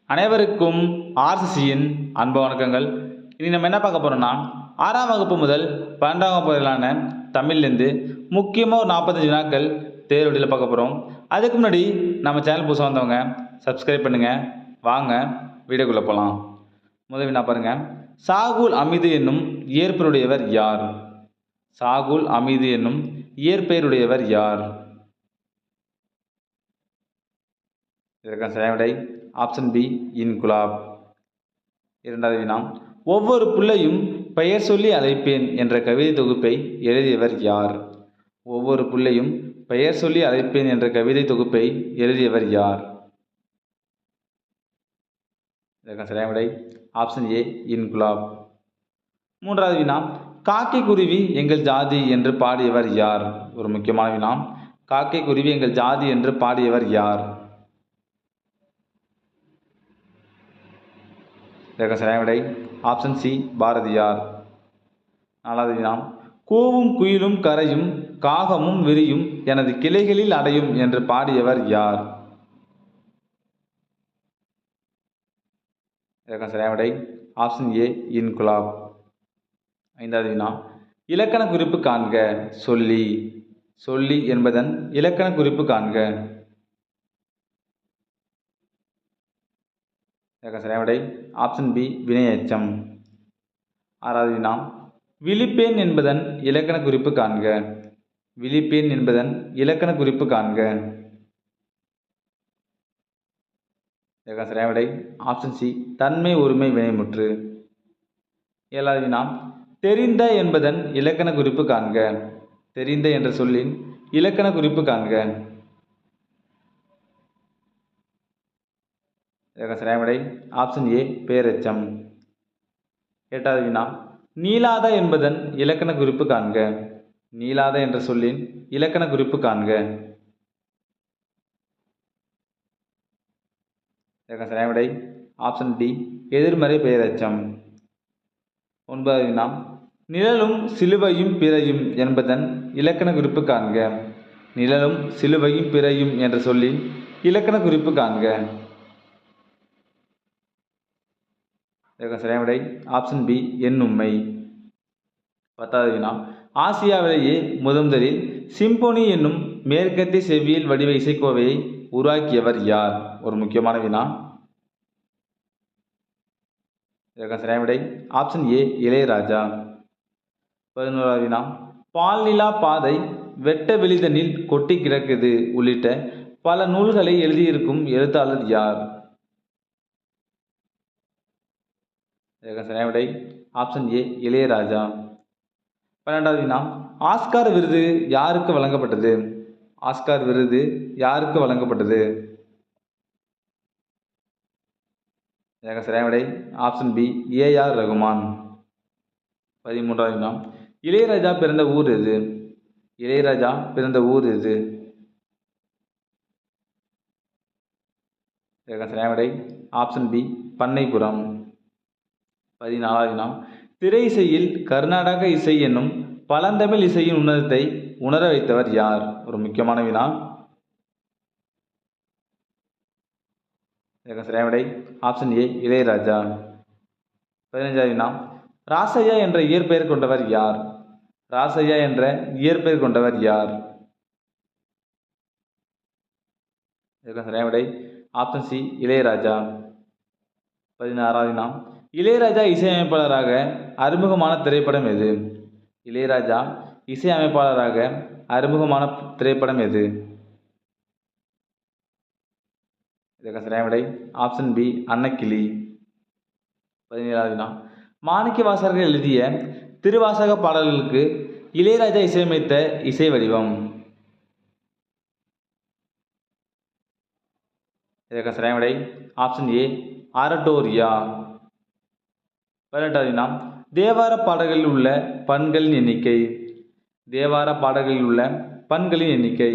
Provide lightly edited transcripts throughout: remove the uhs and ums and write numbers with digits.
அனைவருக்கும் ஆர்சிசியின் அன்பு வணக்கங்கள். இனி நம்ம என்ன பார்க்க போகிறோம்னா, 6ஆம் வகுப்பு முதல் 12ஆம் வகுப்பு வரையிலான தமிழ்லேருந்து முக்கியமாக ஒரு 45 வினாக்கள் தேர்வு வழியில் பார்க்க போகிறோம். அதுக்கு முன்னாடி நம்ம சேனல் புதுசாக வந்தவங்க சப்ஸ்கிரைப் பண்ணுங்கள். வாங்க வீடியோக்குள்ளே போகலாம். முதல் வினா பாருங்கள். சாகுல் அமீது என்னும் இயற்பெயருடையவர் யார்? சாகுல் அமீது என்னும் இயற்பெயருடையவர் யார்? இதற்கான சரியான விடை ஆப்ஷன் பி, இன்குலாப். இரண்டாவது வினா. ஒவ்வொரு புள்ளையும் பெயர் சொல்லி அழைப்பேன் என்ற கவிதை தொகுப்பை எழுதியவர் யார்? ஒவ்வொரு புள்ளையும் பெயர் சொல்லி அழைப்பேன் என்ற கவிதை தொகுப்பை எழுதியவர் யார்? இதற்கான சரியான விடை ஆப்ஷன் ஏ, இன்குலாப். மூன்றாவது வினா. காக்கை குருவி எங்கள் ஜாதி என்று பாடியவர் யார்? ஒரு முக்கியமான வினா. காக்கை குருவி எங்கள் ஜாதி என்று பாடியவர் யார்? இதற்கு சரியான விடை ஆப்ஷன் சி, பாரதியார். நாலாவது வினா. கூவும் குயிலும் கரையும் காகமும் விரியும் எனது கிளைகளில் அடையும் என்று பாடியவர் யார்? இதற்கு சரியான விடை ஆப்ஷன் ஏ, இன்குலாப். ஐந்தாவது வினா. இலக்கண குறிப்பு காண்க. சொல்லி. சொல்லி என்பதன் இலக்கண குறிப்பு காண்க. சரியான விடை ஆப்ஷன் பி, வினையெச்சம். ஆறாவது வினா. விழிப்பேன் என்பதன் இலக்கண குறிப்பு காண்க. விழிப்பேன் என்பதன் இலக்கண குறிப்பு காண்க. சரியான விடை ஆப்ஷன் சி, தன்மை ஒருமை வினைமுற்று. ஏழாவது வினா. தெரிந்த என்பதன் இலக்கண குறிப்பு காண்க. தெரிந்த என்ற சொல்லின் இலக்கண குறிப்பு காண்க. சரியான விடை ஆப்ஷன் ஏ, பேரெச்சம். எட்டாவது வினா. நீளாத என்பதன் இலக்கண குறிப்பு காண்க. நீளாத என்ற சொல்லின் இலக்கண குறிப்பு காண்க. சரியான விடை ஆப்ஷன் டி, எதிர்மறை பெயரெச்சம். ஒன்பதாவது வினா. நிழலும் சிலுவையும் பிறையும் என்பதன் இலக்கண குறிப்பு காண்க. நிழலும் சிலுவையும் பிறையும் என்ற சொல்லின் இலக்கண குறிப்பு காண்க. சரியான விடை ஆப்ஷன் பி, எண்ணும்மை. பத்தாவது வினா. ஆசியாவிலேயே முதலில் சிம்போனி என்னும் மேற்கத்திய செவ்வியல் வடிவ இசைக்கோவையை உருவாக்கியவர் யார்? ஒரு முக்கியமான வினா. சரியான விடை ஆப்ஷன் ஏ, இளையராஜா. 11வது வினா. பால்நிலா பாதை வெட்ட வெளிதனில் கொட்டி கிடக்குது உள்ளிட்ட பல நூல்களை எழுதியிருக்கும் எழுத்தாளர் யார்? சரியான விடை ஆப்ஷன் ஏ, இளையராஜா. 12வது வினா. ஆஸ்கார் விருது யாருக்கு வழங்கப்பட்டது? ஆஸ்கார் விருது யாருக்கு வழங்கப்பட்டது? சரியான விடை ஆப்ஷன் பி, ஏ.ஆர். ரகுமான். 13வது வினா. இளையராஜா பிறந்த ஊர் எது? இளையராஜா பிறந்த ஊர் எது? சரியான விடை ஆப்ஷன் பி, பண்ணைபுரம். 14வது வினா. திரை இசையில் கர்நாடக இசை என்னும் பழந்தமிழ் இசையின் உன்னதத்தை உணர வைத்தவர் யார்? ஒரு முக்கியமான வினா. சரியான விடை ஆப்ஷன் ஏ, இளையராஜா. 15வது வினா. ராசையா என்ற இயற்பெயர் கொண்டவர் யார்? ராசையா என்ற இயற்பெயர் கொண்டவர் யார்? சரியான விடை ஆப்ஷன் சி, இளையராஜா. 16வது வினா. இளையராஜா இசையமைப்பாளராக அறிமுகமான திரைப்படம் எது? இளையராஜா இசையமைப்பாளராக அறிமுகமான திரைப்படம் எது? சரியான விடை ஆப்ஷன் பி, அன்னக்கிளி. 17வது வினா. மாணிக்கவாசகர் எழுதிய திருவாசக பாடல்களுக்கு இளையராஜா இசையமைத்த இசை வடிவம்? சரியான விடை ஆப்ஷன் ஏ, ஆரட்டோரியா. 18வது வினா. தேவார பாடல்களில் உள்ள பண்களின் எண்ணிக்கை? தேவார பாடல்களில் உள்ள பண்களின் எண்ணிக்கை?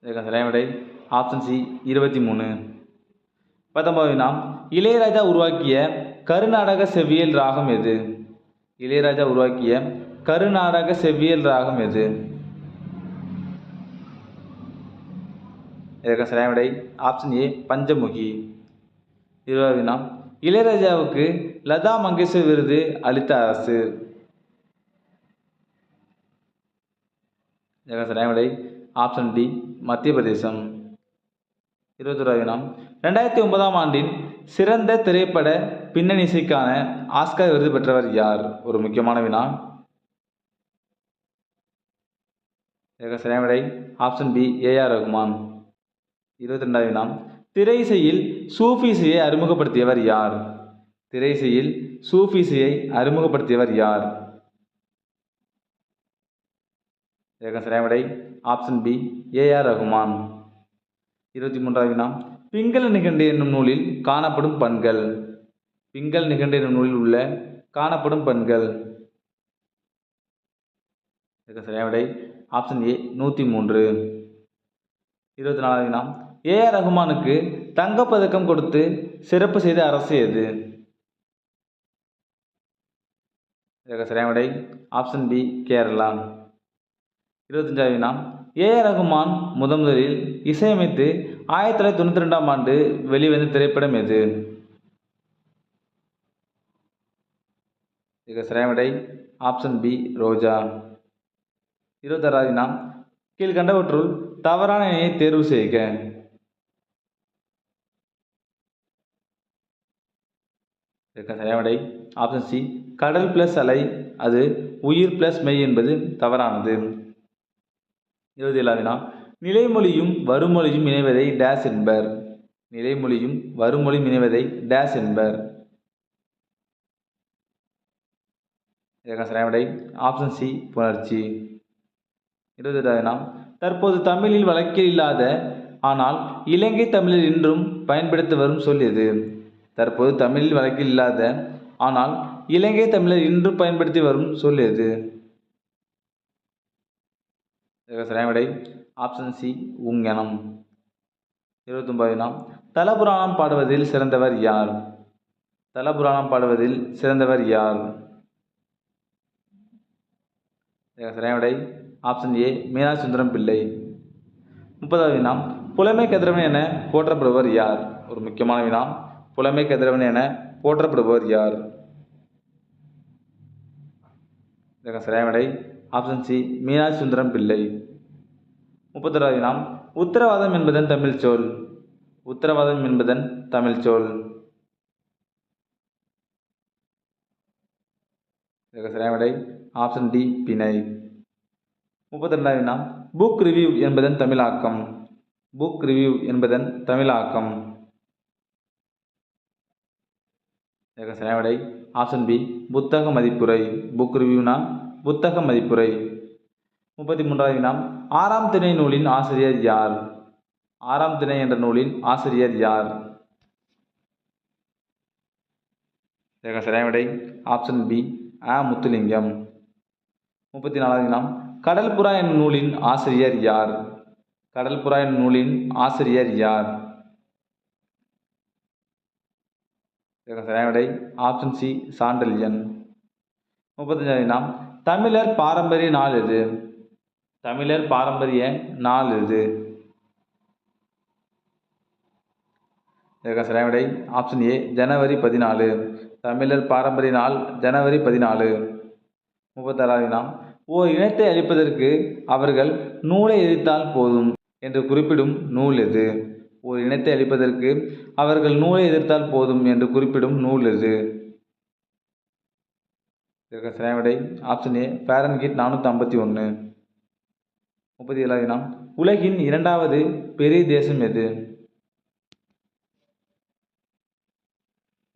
சரியான விடை ஆப்ஷன் சி, 23. 19வது வினா. இளையராஜா உருவாக்கிய கருநாடக செவ்வியல் ராகம் எது? இளையராஜா உருவாக்கிய கருநாடக செவ்வியல் ராகம் எது? இதற்கு சரியான விடை ஆப்ஷன் ஏ பஞ்சமுகி. 20வது வினா இளையராஜாவுக்கு லதா மங்கேஷ்கர் விருது அளித்த அரசு. இதற்கு சரியான விடை ஆப்ஷன் டி மத்திய பிரதேசம். 21வது வினா 2009ஆம் ஆண்டின் சிறந்த திரைப்பட பின்னணி இசைக்கான ஆஸ்கார் விருது பெற்றவர் யார்? ஒரு முக்கியமான வினா. இதற்கு சரியான விடை ஆப்ஷன் பி ஏஆர் ரகுமான். 22வது வினா திரை இசையில் சூஃபி இசையை அறிமுகப்படுத்தியவர் யார்? திரை இசையில் சூஃபி இசையை அறிமுகப்படுத்தியவர் யார்? இதற்கு சரியான விடை ஆப்ஷன் பி ஏஆர் ரகுமான். 23வது வினா பிங்கள நிகண்டு என்னும் நூலில் காணப்படும் பண்கள். பிங்கள நிகண்டு என்னும் நூலில் உள்ள காணப்படும் பண்கள். இதற்கு சரியான விடை ஆப்ஷன் ஏ 103. 24வது வினா ஏஆர் ரகுமானுக்கு தங்கப்பதக்கம் கொடுத்து சிறப்பு செய்த அரசு எது? இதற்கு சரியான விடை ஆப்ஷன் பி கேரளா. 25வது வினா ஏஆர் ரகுமான் முதலில் இசையமைத்து 1992ஆம் ஆண்டு வெளிவந்த திரைப்படம் எது? இதற்கு சரியான விடை ஆப்ஷன் பி ரோஜா. 26வது வினா கீழ்கண்டவற்றுள் தவறான இணையை தேர்வு செய்க. இதற்கு சரியான விடை ஆப்ஷன் சி கடல் பிளஸ் அலை அது உயிர் பிளஸ் மெய் என்பது தவறானது. 27வது வினா நிலைமொழியும் வருமொழியும் இணைவதை டேஸ் என்பர். நிலைமொழியும் வருமொழியும் இணைவதை டேஸ் என்பர். இதற்கு சரியான விடை ஆப்ஷன் சி புணர்ச்சி. 28வது வினா தற்போது தமிழில் வழக்கில் இல்லாத ஆனால் இலங்கை தமிழில் இன்றும் பயன்படுத்தி வரும் சொல் எது? தற்போது தமிழில் வழக்கில் இல்லாத ஆனால் இலங்கை தமிழர் இன்றும் பயன்படுத்தி வரும் சொல் எது? இதற்கு சரியான விடை ஆப்ஷன் சி உங்கனம். 29வது வினா தலபுராணம் பாடுவதில் சிறந்தவர் யார்? தலபுராணம் பாடுவதில் சிறந்தவர் யார்? இதற்கு சரியான விடை ஆப்ஷன் ஏ மீனாட்சி சுந்தரம் பிள்ளை. 30வது வினா புலமை கதிரவன் என போற்றப்படுபவர் யார்? ஒரு முக்கியமான வினா புலமை கதிரவன் என போற்றப்படுபவர் யார்? இதற்கு சரியான விடை ஆப்ஷன் சி மீனாட்சி சுந்தரம் பிள்ளை. 31வது வினா உத்தரவாதம் என்பதன் தமிழ் சொல். உத்தரவாதம் என்பதன் தமிழ் சொல். இதற்கு சரியான விடை ஆப்ஷன் டி பிணை. 32வது வினா புக் ரிவ்யூ என்பதன் தமிழாக்கம். புக் ரிவ்யூ என்பதன் தமிழாக்கம். இதற்கு சரியான விடை ஆப்ஷன் பி புத்தக மதிப்புரை. புக் ரிவ்யூனா புத்தக மதிப்புரை. 33வது வினா ஆறாம் திணை நூலின் ஆசிரியர் யார்? ஆறாம் திணை என்ற நூலின் ஆசிரியர் யார்? இதற்கு சரியான விடை ஆப்ஷன் பி அ முத்துலிங்கம். 34வது வினா கடல் புறா என்னும் நூலின் ஆசிரியர் யார்? கடல் புறா என்னும் நூலின் ஆசிரியர் யார்? இதற்கு சரியான விடை ஆப்ஷன் சி சாண்டல்யன். 35வது வினா தமிழர் பாரம்பரிய நாள் எது? தமிழர் பாரம்பரிய நாள் எது? இதற்கு சரியான விடை ஆப்ஷன் ஏ ஜனவரி 14. தமிழர் பாரம்பரிய நாள் ஜனவரி 14. 36வது வினா ஓர் இனத்தை அழிப்பதற்கு அவர்கள் நூலை எரித்தால் போதும் என்று குறிப்பிடும் நூல் எது? ஓர் இனத்தை அழிப்பதற்கு அவர்கள் நூலை எதிர்த்தால் போதும் என்று குறிப்பிடும் நூல் எது? இதற்கு சரியான விடை ஆப்ஷன் ஏ ஃபாரன்ஹீட் 451. 37வது வினா உலகின் 2வது பெரிய தேசம் எது?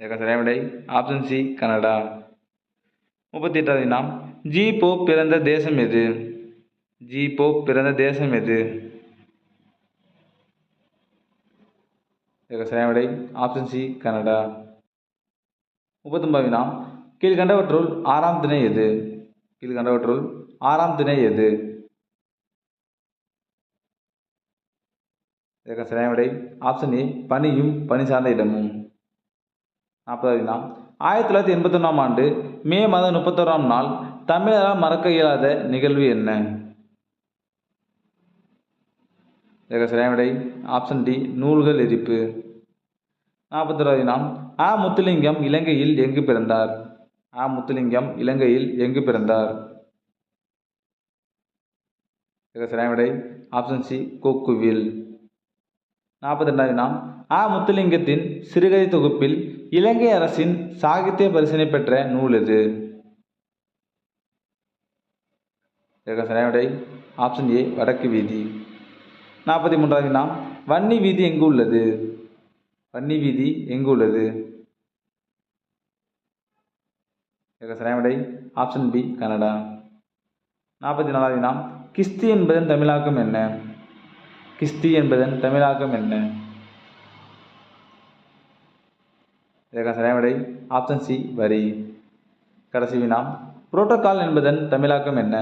இதற்கு சரியான விடை ஆப்ஷன் சி கனடா. 38வது வினா ஜி போப் பிறந்த தேசம் எது? ஜி போப் பிறந்த தேசம் எது? இதற்கு சரியான விடை ஆப்ஷன் சி கனடா. 39வது வினா கீழ்கண்டவற்றுள் ஆறாம் திணை எது? கீழ்கண்டவற்றுள் ஆறாம் திணை எது? இதற்கு சரியான விடை ஆப்ஷன் ஏ பனியும் பனி சார்ந்த இடமும். 40வது வினா 1981ஆம் ஆண்டு மே மாதம் 31ஆம் நாள் தமிழரால் மறக்க இயலாத நிகழ்வு என்ன? இதற்கு சரியான விடை ஆப்ஷன் டி நூல்கள் எரிப்பு. 41வது வினா முத்துலிங்கம் இலங்கையில் எங்கு பிறந்தார்? முத்துலிங்கம் இலங்கையில் எங்கு பிறந்தார்? இதற்கு சரியான விடை ஆப்ஷன் சி கொக்குவில். 42வது வினா முத்துலிங்கத்தின் சிறுகதை தொகுப்பில் இலங்கை அரசின் சாகித்ய பரிசினை பெற்ற நூல் எது? இதற்கு சரியான விடை ஆப்ஷன் ஏ வடக்கு வீதி. 43வது வினா வன்னி வீதி எங்கு உள்ளது? வன்னி வீதி எங்கு உள்ளது? இதற்கு சரியான விடை ஆப்ஷன் பி கனடா. 44வது வினா கிஸ்தி என்பதன் தமிழாக்கம் என்ன? கிஸ்தி என்பதன் தமிழாக்கம் என்ன? இதற்கு சரியான விடை ஆப்ஷன் சி வரி. கடைசி வினா புரோட்டோகால் என்பதன் தமிழாக்கம் என்ன?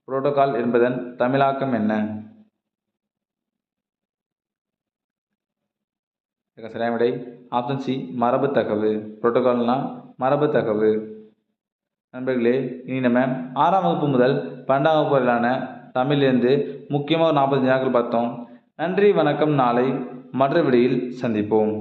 புரோட்டோகால் என்பதன் தமிழாக்கம் என்ன? இதற்கு சரியான விடை ஆப்ஷன் சி மரபு தகவு. புரோட்டோகால்னா மரபு தகவு. நண்பர்களே, இனி நம்ம 6ஆம் வகுப்பு முதல் 12ஆம் வகுப்பு வரையிலான தமிழிலிருந்து முக்கியமாக 40 வினாக்கள் பார்த்தோம். நன்றி, வணக்கம். நாளை மற்ற விடையில் சந்திப்போம்.